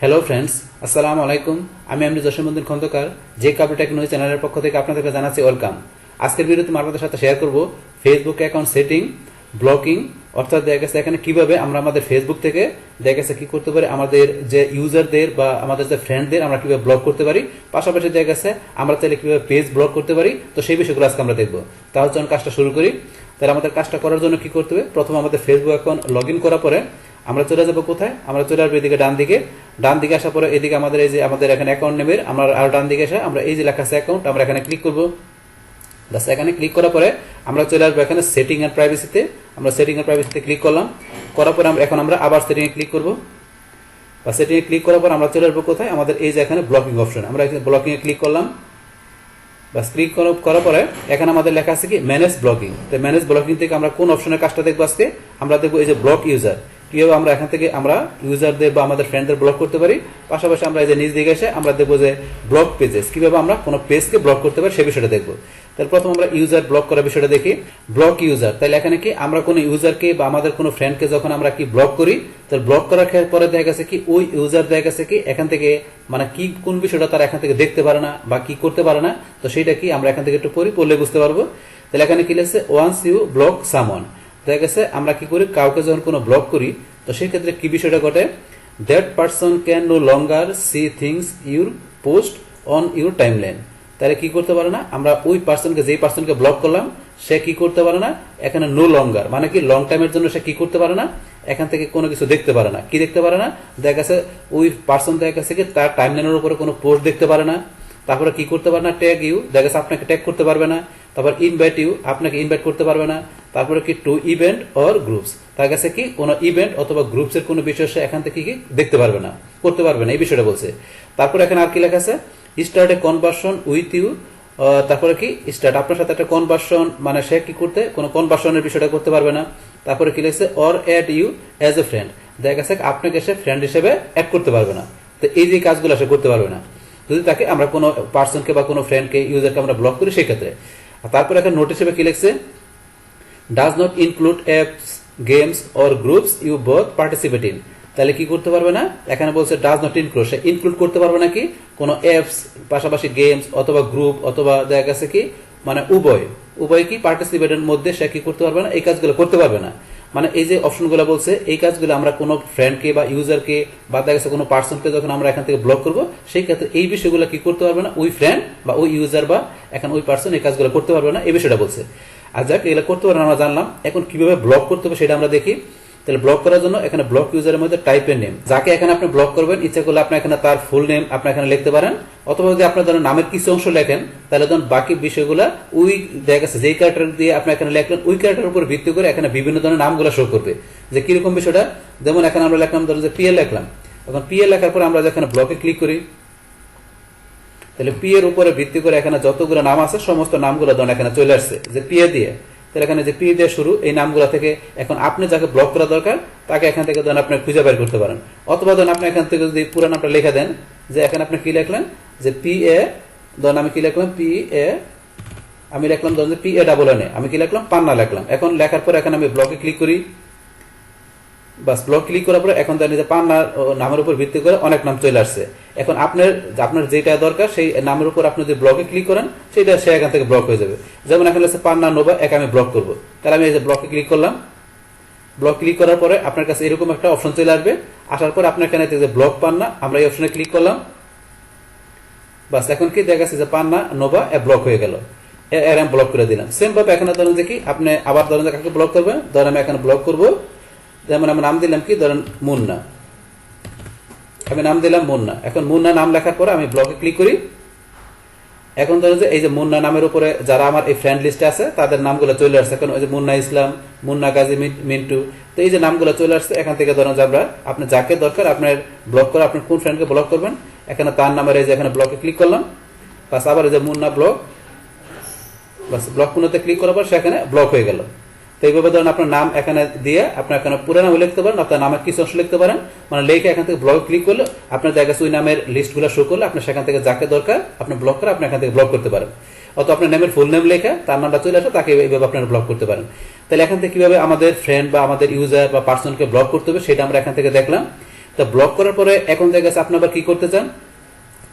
Hello friends, আসসালামু আলাইকুম। আমি জসীমউদ্দিন খন্দকার, যে কাবি টেকনোলজি চ্যানেলের পক্ষ থেকে আপনাদেরকে জানাচ্ছি ওয়েলকাম। আজকের ভিডিওতে আমি আপনাদের সাথে শেয়ার করব ফেসবুক অ্যাকাউন্ট সেটিং, ব্লকিং, অর্থাৎ দেখা গেছে এখানে কিভাবে আমরা আমাদের ফেসবুক থেকে দেখা গেছে কি করতে পারি, আমাদের যে ইউজারদের বা আমাদের যে ফ্রেন্ডদের আমরা কিভাবে ব্লক করতে পারি, পাশাপাশি দেখা গেছে আমরা চাইলে কিভাবে পেজ ব্লক করতে পারি। তো সেই বিষয়গুলো আজকে আমরা দেখবো। তাহলে চলুন কাজটা শুরু করি। তাহলে আমাদের কাজটা করার জন্য কি করতে হবে, প্রথমে আমাদের ফেসবুক অ্যাকাউন্ট লগ ইন করার পরে আমরা চলে যাবো কোথায়, আমরা চলে আসবো এদিকে ডান দিকে আসার পরে এদিকে আমাদের এই যে আমাদের এখানে অ্যাকাউন্ট নেমের আমরা আর ডান দিকে এসে আমরা এই যে লেখা আছে অ্যাকাউন্ট, আমরা এখানে ক্লিক করবো। বাস এখানে ক্লিক করার পরে আমরা চলে আসবো এখানে সেটিং এন্ড প্রাইভেসিতে। আমরা সেটিং এন্ড প্রাইভেসিতে ক্লিক করলাম, করার পরে এখন আমরা আবার সেটিং এ ক্লিক করবো। বা সেটিং এ ক্লিক করার পর আমরা চলে আসবো কোথায়, আমাদের এই যে এখানে ব্লকিং অপশন, আমরা এখানে ব্লকিং এ ক্লিক করলাম। বাস ক্লিক করার পরে এখানে আমাদের লেখা আছে কি ম্যানেজ ব্লকিং। তো ম্যানেজ ব্লকিং থেকে আমরা কোন অপশনের কাজটা দেখবো আজকে, আমরা দেখবো এই যে ব্লক ইউজার, কিভাবে আমরা এখান থেকে আমরা ইউজারদের বা আমাদের ফ্রেন্ডদের ব্লক করতে পারি। পাশাপাশি আমরা এই যে নিচ দিকে এসে আমরা দেখবো যে ব্লক পেজেস, কিভাবে আমরা কোনো পেজকে ব্লক করতে পারি সে বিষয়টা দেখবো। তাহলে প্রথম আমরা ইউজার ব্লক করার বিষয়টা দেখি। ব্লক ইউজার, তাহলে এখানে কি আমরা কোনো ইউজারকে বা আমাদের কোনো ফ্রেন্ডকে যখন আমরা কি ব্লক করি, তাহলে ব্লক করার পরে দেখা গেছে কি ওই ইউজার দেখা গেছে কি এখান থেকে মানে কি কোন বিষয়টা তারা এখান থেকে দেখতে পারে না বা কি করতে পারে না। তো সেইটা কি আমরা এখান থেকে একটু পড়লে বুঝতে পারবো। তাহলে এখানে কি লিখছে, ওয়ান্স ইউ ব্লক সামওয়ান, দেখা গেছে আমরা কি করি কাউকে যখন কোনো ব্লক করি তো সেই ক্ষেত্রে কি বিষয়টা ঘটে, that person can no longer see things your post on your timeline. তাহলে কি করতে পারে না, আমরা ওই পার্সনকে যেই পার্সনকে ব্লক করলাম সে কি করতে পারে না, এখানে নো লঙ্গার মানে কি লং টাইমের জন্য সে কি করতে পারে না, এখান থেকে কোনো কিছু দেখতে পারে না। কি দেখতে পারে না, দেখা গেছে ওই পার্সন দেখা গেছে কি তার টাইমলাইনের উপরে কোনো পোস্ট দেখতে পারে না। তারপরে কি করতে পারে না, ট্যাগ ইউ, দেখা গেছে আপনাকে ট্যাগ করতে পারবে না। তারপর ইনভাইট ইউ, আপনাকে ইনভাইট করতে পারবে না। তারপরে কি টু ইভেন্ট অর গ্রুপস, তার কাছে কি কোনো ইভেন্ট অথবা গ্রুপস এর কোনো বিষয় সে এখান থেকে কি দেখতে পারবে না, করতে পারবে না, এই বিষয়টা বলছে। তারপর এখানে আর কি লেখা আছে, start a conversion with you, তারপরে কি স্টার্ট আপনার সাথে একটা কনভারসন মানে সে কি করতে কোনো কনভারসনের বিষয়টা করতে পারবে না। তারপরে কি লিখছে, or add you as a friend, দেখা গেছে আপনাকে সে ফ্রেন্ড হিসেবে অ্যাড করতে পারবে না। তো এই যে কাজগুলো সে করতে পারবে না যদি তাকে আমরা কোনো পার্সনকে বা কোনো ফ্রেন্ডকে ইউজারকে আমরা ব্লক করি সেই ক্ষেত্রে। তারপরে একটা নোট হিসেবে কি লিখছে, does not include apps games or groups you both participate in. তাহলে কি করতে পারবে না, এখানে বলছে ডাজ নট ইনক্লুড, সে ইনক্লুড করতে পারবে না কি কোনো অ্যাপস, পাশাপাশি গেমস অথবা গ্রুপ অথবা দেখা গেছে কি মানে উভয় কি পার্টিসিপেটের মধ্যে সে কি করতে পারবে না, এই কাজগুলো করতে পারবে না। মানে এই যে অপশনগুলো বলছে এই কাজগুলো আমরা কোনো ফ্রেন্ডকে বা ইউজারকে বা দেখা গেছে কোনো পার্সনকে যখন আমরা এখান থেকে ব্লক করবো সেই ক্ষেত্রে এই বিষয়গুলো কি করতে পারবে না, ওই ফ্রেন্ড বা ওই ইউজার বা এখন ওই পার্সন এই কাজগুলো করতে পারবে না, এই বিষয়টা বলছে। আর যাক এগুলো করতে পারবে না আমরা জানলাম, এখন কিভাবে ব্লক করতে হবে সেটা আমরা দেখি। তাহলে ব্লক করার জন্য এখানে ব্লক ইউজারের মধ্যে টাইপের নেম, যাকে এখানে আপনি ব্লক করবেন ইচ্ছা করলে আপনি এখানে তার ফুল নেম আপনি এখানে লিখতে পারেন, অথবা যদি আপনার ধরেন নামের কিছু অংশ লেখেন তাহলে ধরুন বাকি বিষয়গুলো ওই দেখা গেছে যেই ক্যারেক্টার দিয়ে আপনি এখানে লেখলেন ওই ক্যারেক্টারের উপর ভিত্তি করে এখানে বিভিন্ন ধরনের নামগুলো শো করবে। যে কিরকম বিষয়টা, যেমন এখানে আমরা লিখলাম ধরুন যে পিএ লিখলাম, এখন পিএ লেখার পরে আমরা যেখানে ব্লকে ক্লিক করি তাহলে পি এর উপরে ভিত্তি করে এখানে যতগুলো নাম আছে সমস্ত নামগুলো ধরুন এখানে চলে আসছে যে পিএ দিয়ে। তাহলে এখানে যে পি দিয়ে শুরু এই নামগুলো থেকে এখন আপনি যাকে ব্লক করা দরকার তাকে এখান থেকে ধরেন আপনি খুঁজে বের করতে পারেন, অথবা ধরেন আপনি এখান থেকে যদি পুরো নামটা লিখে দেন, যে এখানে আপনি কি লিখলেন যে পি এ, ধরেন আমি কি লিখলাম পি এ, আমি লিখলাম ধরেন P A double N A, আমি কি লিখলাম পান্না লিখলাম। এখন লেখার পরে এখানে আমি ব্লকে ক্লিক করি, বাস ব্লক ক্লিক করার পরে এখন তার পান্নার নামের উপর ভিত্তি করে অনেক নাম চলে আসছে। এখন আপনার যেটা দরকার সেই নামের উপর আপনি যদি ব্লকে ক্লিক করেন সেটা সে এখান থেকে ব্লক হয়ে যাবে। যেমন এখানে আছে পান্না নোভা, একে আমি ব্লক করবো, তাহলে আমি এই যে ব্লকে ক্লিক করলাম। ব্লক ক্লিক করার পরে আপনার কাছে এরকম একটা অপশন চলে আসবে, আসার পরে আপনার এখানে যে ব্লক পান্না আমরা এই অপশনে ক্লিক করলাম। বাস এখন কি দেখা যাচ্ছে যে পান্না নোভা ব্লক হয়ে গেল, এর আমি ব্লক করে দিলাম। সেম ভাবে এখানে ধরেন যে কি আপনি আবার ধরেন কাকে ব্লক করবেন, ধরেন আমি এখানে ব্লক করবো, যেমন আমি নাম দিলাম কি ধরেন মুন্না, আমি নাম দিলাম মুন্না। এখন মুন্না নাম লেখার পরে আমি ব্লকে ক্লিক করি। এখন ধরেন যে এই যে মুন্না নামের উপরে যারা আমার এই ফ্রেন্ড লিস্টে আছে তাদের নামগুলো চলে আসছে, এখন ওই যে মুন্না ইসলাম, মুন্না গাজী মিন্টু, তো এই যে নামগুলো চলে আসছে। এখান থেকে ধরেন যে আমরা আপনি যাকে দরকার আপনার ব্লক করে আপনি কোন ফ্রেন্ডকে ব্লক করবেন এখানে তার নামের এই যে এখানে ব্লকে ক্লিক করলাম, বাস আবার এই যে মুন্না ব্লক, বাস ব্লক পুনতে ক্লিক করার পর সেখানে ব্লক হয়ে গেল। তো এইভাবে ধরেন আপনার নাম এখানে দিয়ে আপনার এখানে পুরো নাম লিখতে পারেন, আপনার নামের কিছু অংশ লিখতে পারেন, মানে লিখে এখান থেকে ব্লক ক্লিক করলে আপনার জায়গায় ওই নামের লিস্টগুলো শো করলে আপনি সেখান থেকে যাকে দরকার আপনি ব্লক করে আপনি এখান থেকে ব্লক করতে পারেন, অথবা আপনার নামের ফুল নেম লেখা তার নামটা চলে আসে তাকে এইভাবে আপনারা ব্লক করতে পারেন। তাহলে এখান থেকে কিভাবে আমাদের ফ্রেন্ড বা আমাদের ইউজার বা পার্সনকে ব্লক করতে হবে সেটা আমরা এখান থেকে দেখলাম। তো ব্লক করার পরে এখন দেখা গেছে আপনি আবার কি করতে চান,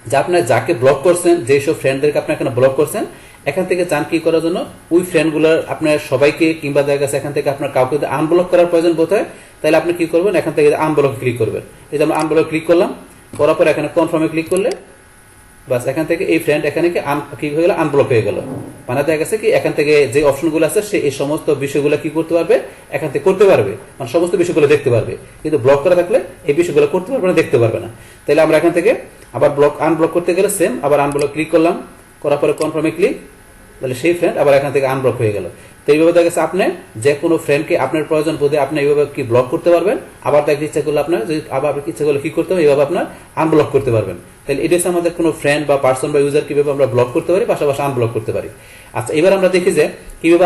যে আপনার যাকে ব্লক করছেন, যেসব ফ্রেন্ডদেরকে আপনি এখানে ব্লক করছেন, এখান থেকে চান কি করার জন্য ওই ফ্রেন্ডগুলোর আপনার সবাইকে, কিংবা দেখা গেছে এখান থেকে আপনার কাউকে আনব্লক করার প্রয়োজন বোধ হয়, তাহলে আপনি কি করবেন, এখান থেকে আনব্লক ক্লিক করবেন। এই যে আমরা আনব্লক ক্লিক করলাম, করার পর এখানে কনফার্মে ক্লিক করলে বাস এখান থেকে এই ফ্রেন্ড এখানে কি হয়ে গেল, আনব্লক হয়ে গেল। মানে দেখা গেছে কি এখান থেকে যে অপশনগুলো আছে সে এই সমস্ত বিষয়গুলো কি করতে পারবে, এখান থেকে করতে পারবে, মানে সমস্ত বিষয়গুলো দেখতে পারবে। কিন্তু ব্লক করা থাকলে এই বিষয়গুলো করতে পারবে না, দেখতে পারবে না। তাহলে আমরা এখান থেকে আবার আনব্লক করতে গেলে সেম আবার আনব্লক ক্লিক করলাম, করার পরে কনফার্মে ক্লিক, তাহলে সেই ফ্রেন্ড আবার এখান থেকে আনব্লক হয়ে গেল। তো এইভাবে দেখা গেছে আপনি যে কোনো ফ্রেন্ডকে আপনার প্রয়োজন বোধে আপনি এইভাবে কি ব্লক করতে পারবেন, আবার দেখতে ইচ্ছা করলে আপনার যদি আবার ইচ্ছা করলে কি করতে হবে, এইভাবে আপনার আনব্লক করতে পারবেন। তাহলে এটা হচ্ছে আমাদের কোনো ফ্রেন্ড বা পার্সন বা ইউজার কিভাবে আমরা ব্লক করতে পারি, পাশাপাশি আনব্লক করতে পারি। আচ্ছা, এবার আমরা দেখি যে কিভাবে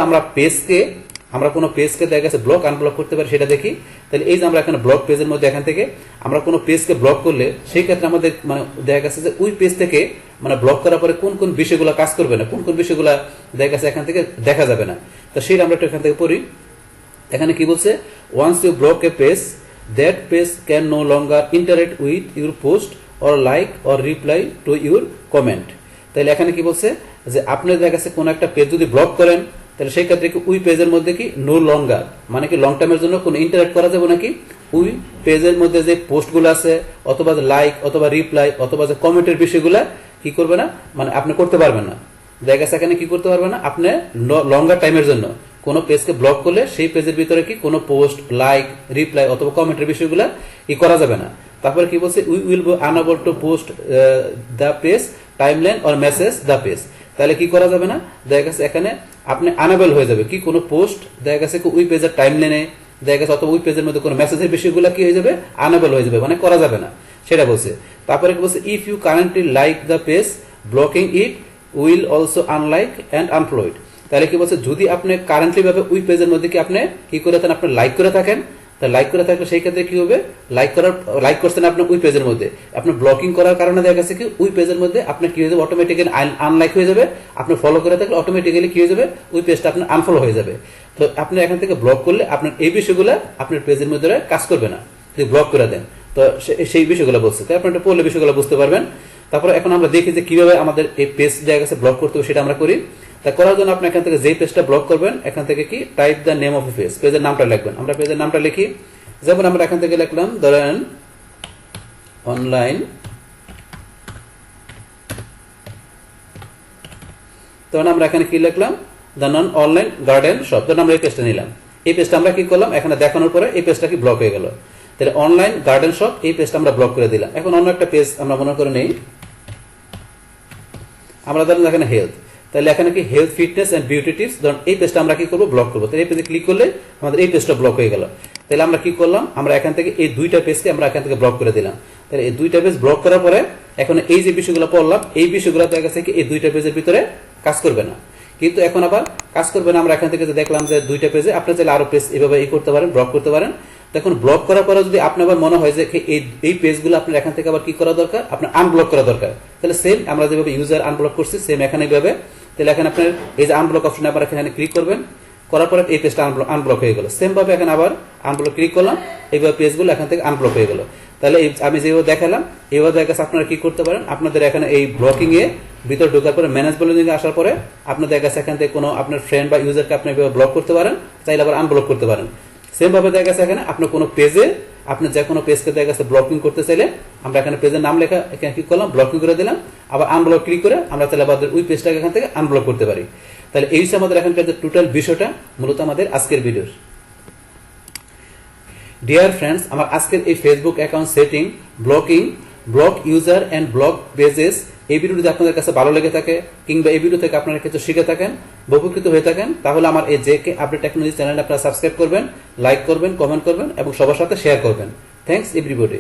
আমরা কোনো পেজকে দেখা গেছে ব্লক আনব্লক করতে পারি সেটা দেখি। তাহলে এই যে আমরা এখানে ব্লক পেজের মধ্যে এখান থেকে আমরা কোনো পেজকে ব্লক করলে সেই ক্ষেত্রে আমাদের মানে দেখা গেছে যে ওই পেজ থেকে মানে ব্লক করার পরে কোন কোন বিষয়গুলো কাজ করবে না, কোন কোন বিষয়গুলো দেখা গেছে এখান থেকে দেখা যাবে না। তো সেটা আমরা একটু এখান থেকে পড়ি। এখানে কি বলছে, once you block a page, that page can no longer interact with your post or like or reply to your comment. তাহলে এখানে কি বলছে যে আপনি দেখা গেছে কোন একটা পেজ যদি ব্লক করেন, তাহলে সেই ক্ষেত্রে কি ওই পেজের মধ্যে কি নো লঙ্গার মানে কি লং টাইমের জন্য কোনো ইন্টারাক্ট করা যাবে নাকি, ওই পেজের মধ্যে যে পোস্টগুলো আছে অথবা লাইক অথবা রিপ্লাই অথবা যে কমেন্টের বিষয়গুলো কি করবে না, মানে আপনি করতে পারবেন না। দেখা গেছে এখানে কি করতে পারবে না, আপনি লঙ্গার টাইমের জন্য কোনো পেজকে ব্লক করলে সেই পেজের ভিতরে কি কোনো পোস্ট, লাইক, রিপ্লাই অথবা কমেন্টের বিষয়গুলো কি করা যাবে না। তারপরে কি বলছে, we will be unable to post the page timeline or message the page. তাহলে কি করা যাবে না, দেখা গেছে এখানে আপনি আনএবল হয়ে যাবে কি কোনো পোস্ট, দেখা গেছে ওই পেজের টাইমলাইনে দেখা গেছে অথবা ওই পেজের মধ্যে কোনো মেসেজের বিষয়গুলো কি হয়ে যাবে, আনএবল হয়ে যাবে, মানে করা যাবে না সেটা বলছে। তারপরে কি বলছে, if you currently like the page, blocking it will also unlike and unfollow. তাহলে কি বলছে, যদি আপনি কারেন্টলি ভাবে ওই পেজের মধ্যে কি আপনি কি করে থাকেন, আপনি লাইক করে থাকেন, তা লাইক করে থাকলে সেই ক্ষেত্রে কি হবে, লাইক করছেন আপনি ওই পেজের মধ্যে, আপনি ব্লকিং করার কারণে দেখা গেছে কি ওই পেজের মধ্যে আপনি কি হয়ে যাবে, অটোমেটিক্যালি আনলাইক হয়ে যাবে। আপনি ফলো করে থাকলে অটোমেটিক্যালি কি হয়ে যাবে, ওই পেজটা আপনার আনফলো হয়ে যাবে। তো আপনি এখান থেকে ব্লক করলে আপনার এই বিষয়গুলো আপনার পেজের মধ্যে কাজ করবে না, যদি ব্লক করে দেন। তো সেই বিষয়গুলো বলছে, তো আপনি পড়লে বিষয়গুলো বুঝতে পারবেন। তারপরে এখন আমরা দেখি যে কিভাবে আমাদের এই পেজ দেখা গেছে ব্লক করতে হবে, সেটা আমরা করি। তা করার জন্য আপনি এখান থেকে যেই পেজটা ব্লক করবেন, এখান থেকে কি type the name of A page, পেজের নামটা লিখবেন। আমরা পেজের নামটা লিখি, যেমন আমরা এখান থেকে লিখলাম ধরেন অনলাইন, তখন আমরা এখানে কি লিখলাম, the non online garden shop. তখন আমরা এই পেজটা নিলাম, এই পেজটা আমরা কি করলাম, এখানে দেখানোর পরে এই পেজটা কি ব্লক হয়ে গেল। তাহলে অনলাইন গার্ডেন শপ এই পেজটা আমরা ব্লক করে দিলাম। এখন অন্য একটা পেজ আমরা মনে করে নেই, আমরা ধরেন এখানে হেলথ, তাহলে এখানে কি health fitness and beauty tips, ধরুন এই পেজটা আমরা কি করবো, ব্লক করবো। তাহলে এই পেজে ক্লিক করলে আমাদের এই পেজটা ব্লক হয়ে গেল। তাহলে আমরা কি করলাম, আমরা এখান থেকে এই দুইটা পেজকে আমরা এখান থেকে ব্লক করে দিলাম। তাহলে এই দুইটা পেজ ব্লক করার পরে এখন এই যে বিষয়গুলো পড়লাম, এই বিষয়গুলো দেখা গেছে কি এই দুইটা পেজের ভিতরে কাজ করবে না। কিন্তু এখন আবার কাজ করবে না, আমরা এখান থেকে দেখলাম যে দুইটা পেজে আপনি চাইলে আরো পেজ এভাবে করতে পারেন, ব্লক করতে পারেন। তখন ব্লক করার পরে যদি আপনার আবার মনে হয় যে এই পেজগুলো আপনার এখান থেকে আবার কি করা দরকার, আপনার আনব্লক করা দরকার, তাহলে সেম আমরা যেভাবে ইউজার আনব্লক করছি সেম এখানে এইভাবে। তাহলে এখানে আপনার এই যে আনব্লক অপশনে আবার এখানে ক্লিক করবেন, করার পরে এই পেজটা আনব্লক হয়ে গেল। সেম ভাবে এখানে আবার আনব্লক ক্লিক করলাম, এইভাবে পেজগুলো এখান থেকে আনব্লক হয়ে গেল। তাহলে আমি যেভাবে দেখালাম এইভাবে দেখা গেছে আপনারা কি করতে পারেন, আপনাদের এখানে এই ব্লকিং এ ভিতর ঢোকার পরে ম্যানেজ ব্লকিং এ আসার পরে আপনাদের দেখা গেছে এখান থেকে কোনো আপনার ফ্রেন্ড বা ইউজারকে আপনি ব্লক করতে পারেন, চাইলে আবার আনব্লক করতে পারেন। সেম ভাবে দেখা গেছে এখানে আপনার কোনো পেজে আপনি যে কোনো পেজকে দেখা গেছে ব্লকিং করতে চাইলে আমরা এখানে পেজের নাম লেখা এখানে ক্লিক করলাম, ব্লকিং করে দিলাম, আবার আনব্লক ক্লিক করে আমরা তাহলে আবার ওই পেজটাকে এখান থেকে আনব্লক করতে পারি। তাহলে এই হচ্ছে আমাদের এখানকার যে টোটাল বিষয়টা মূলত আমাদের আজকের ভিডিওর। ডিয়ার ফ্রেন্ডস, আমার আজকের এই Facebook account setting, blocking, block user end block pages, এই ভিডিও যদি আপনাদের কাছে ভালো লেগে থাকে কিংবা এই ভিডিও থেকে আপনারা কিছু শিখে থাকেন, উপকৃত হয়ে থাকেন, তাহলে আমার এই জেকে আপডেট টেকনোলজি চ্যানেলটা আপনারা সাবস্ক্রাইব করবেন, লাইক করবেন, কমেন্ট করবেন এবং সবার সাথে শেয়ার করবেন। Thanks everybody.